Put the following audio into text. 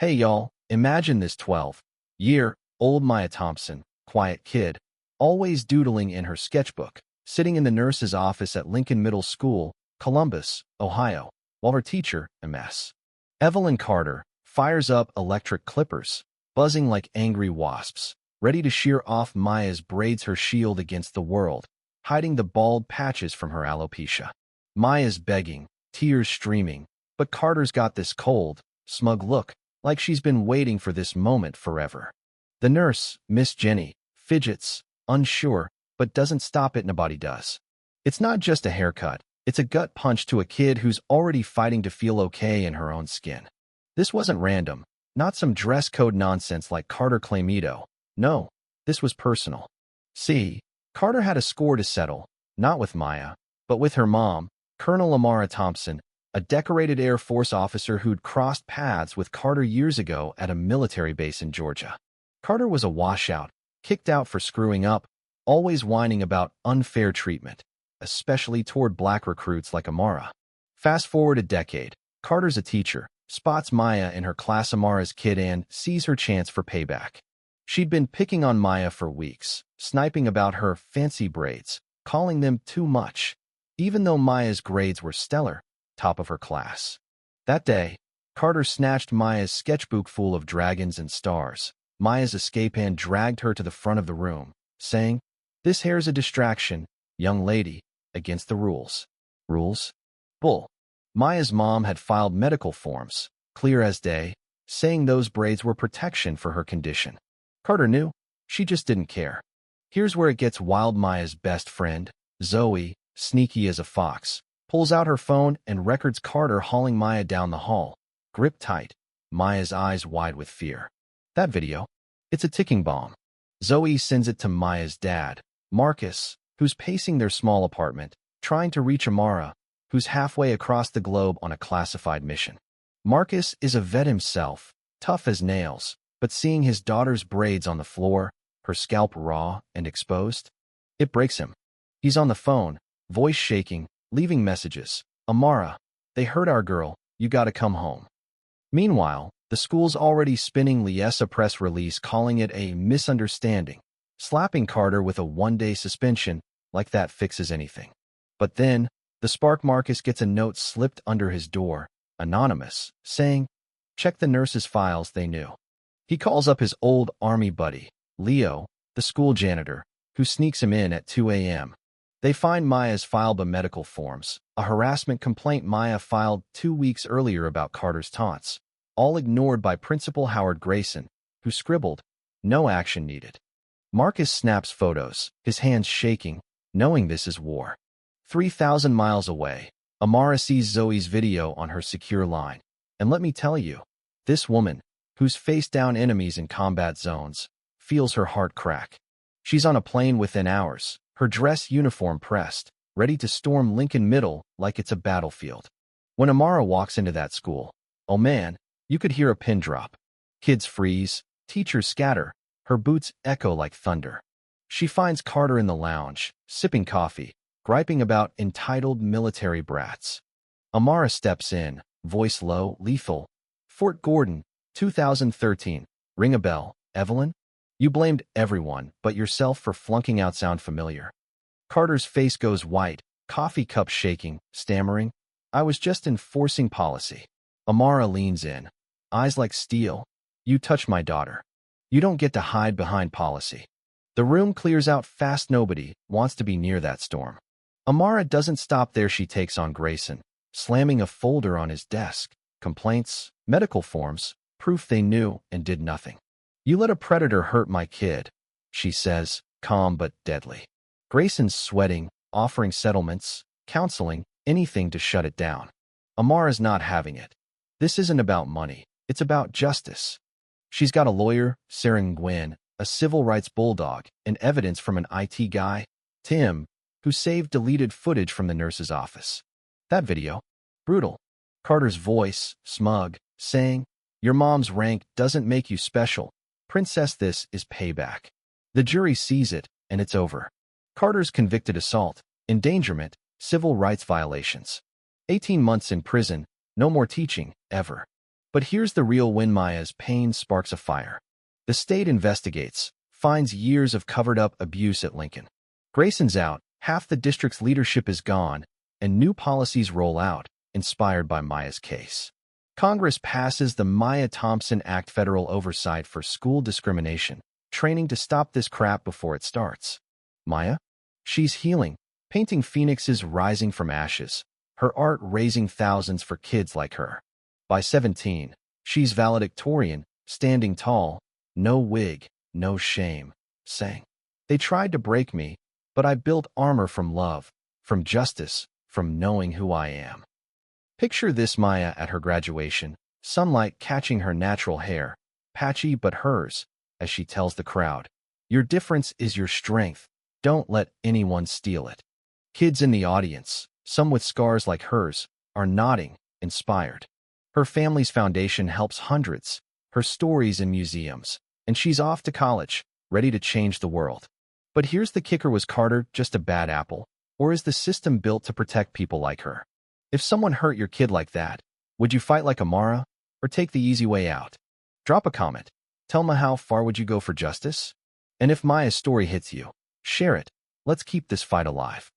Hey y'all, imagine this 12-year-old Maya Thompson, quiet kid, always doodling in her sketchbook, sitting in the nurse's office at Lincoln Middle School, Columbus, Ohio, while her teacher, Ms. Evelyn Carter, fires up electric clippers, buzzing like angry wasps, ready to shear off Maya's braids, her shield against the world, hiding the bald patches from her alopecia. Maya's begging, tears streaming, but Carter's got this cold, smug look, like she's been waiting for this moment forever. The nurse, Miss Jenny, fidgets, unsure, but doesn't stop it. Nobody does. It's not just a haircut, it's a gut punch to a kid who's already fighting to feel okay in her own skin. This wasn't random, not some dress code nonsense like Carter Clamido. No, this was personal. See, Carter had a score to settle, not with Maya, but with her mom, Colonel Amara Thompson, a decorated Air Force officer who'd crossed paths with Carter years ago at a military base in Georgia. Carter was a washout, kicked out for screwing up, always whining about unfair treatment, especially toward black recruits like Amara. Fast forward a decade, Carter's a teacher, spots Maya in her class, Amara's kid, and sees her chance for payback. She'd been picking on Maya for weeks, sniping about her fancy braids, calling them too much, even though Maya's grades were stellar, top of her class. That day, Carter snatched Maya's sketchbook full of dragons and stars. Maya's escape and dragged her to the front of the room, saying, "This hair's a distraction, young lady, against the rules." Rules? Bull. Maya's mom had filed medical forms, clear as day, saying those braids were protection for her condition. Carter knew, she just didn't care. Here's where it gets wild. Maya's best friend, Zoe, sneaky as a fox, pulls out her phone and records Carter hauling Maya down the hall, gripped tight, Maya's eyes wide with fear. That video, it's a ticking bomb. Zoe sends it to Maya's dad, Marcus, who's pacing their small apartment, trying to reach Amara, who's halfway across the globe on a classified mission. Marcus is a vet himself, tough as nails, but seeing his daughter's braids on the floor, her scalp raw and exposed, it breaks him. He's on the phone, voice shaking, leaving messages. "Amara, they hurt our girl, you gotta come home." Meanwhile, the school's already spinning a press release calling it a misunderstanding, slapping Carter with a one-day suspension, like that fixes anything. But then, the spark. Marcus gets a note slipped under his door, anonymous, saying, "Check the nurse's files." They knew. He calls up his old army buddy, Leo, the school janitor, who sneaks him in at 2 a.m. They find Maya's filed medical forms, a harassment complaint Maya filed 2 weeks earlier about Carter's taunts, all ignored by Principal Howard Grayson, who scribbled, "No action needed." Marcus snaps photos, his hands shaking, knowing this is war. 3,000 miles away, Amara sees Zoe's video on her secure line. And let me tell you, this woman, who's faced down enemies in combat zones, feels her heart crack. She's on a plane within hours, her dress uniform pressed, ready to storm Lincoln Middle like it's a battlefield. When Amara walks into that school, oh man, you could hear a pin drop. Kids freeze, teachers scatter, her boots echo like thunder. She finds Carter in the lounge, sipping coffee, griping about entitled military brats. Amara steps in, voice low, lethal. "Fort Gordon, 2013. Ring a bell, Evelyn? You blamed everyone but yourself for flunking out. Sound familiar?" Carter's face goes white, coffee cup shaking, stammering, "I was just enforcing policy." Amara leans in, eyes like steel. "You touch my daughter. You don't get to hide behind policy." The room clears out fast. Nobody wants to be near that storm. Amara doesn't stop there. She takes on Grayson, slamming a folder on his desk. Complaints, medical forms, proof they knew and did nothing. "You let a predator hurt my kid," she says, calm but deadly. Grayson's sweating, offering settlements, counseling, anything to shut it down. Amara's not having it. This isn't about money, it's about justice. She's got a lawyer, Sarah Nguyen, a civil rights bulldog, and evidence from an IT guy, Tim, who saved deleted footage from the nurse's office. That video, brutal. Carter's voice, smug, saying, "Your mom's rank doesn't make you special. Princess, this is payback." The jury sees it, and it's over. Carter's convicted assault, endangerment, civil rights violations. 18 months in prison, no more teaching, ever. But here's the real win. Maya's pain sparks a fire. The state investigates, finds years of covered-up abuse at Lincoln. Grayson's out, half the district's leadership is gone, and new policies roll out, inspired by Maya's case. Congress passes the Maya Thompson Act, federal oversight for school discrimination, training to stop this crap before it starts. Maya? She's healing, painting phoenixes rising from ashes, her art raising thousands for kids like her. By 17, she's valedictorian, standing tall, no wig, no shame, saying, "They tried to break me, but I built armor from love, from justice, from knowing who I am." Picture this: Maya at her graduation, sunlight catching her natural hair, patchy but hers, as she tells the crowd, "Your difference is your strength. Don't let anyone steal it." Kids in the audience, some with scars like hers, are nodding, inspired. Her family's foundation helps hundreds, her stories in museums, and she's off to college, ready to change the world. But here's the kicker: was Carter just a bad apple, or is the system built to protect people like her? If someone hurt your kid like that, would you fight like Amara, or take the easy way out? Drop a comment. Tell me, how far would you go for justice? And if Maya's story hits you, share it. Let's keep this fight alive.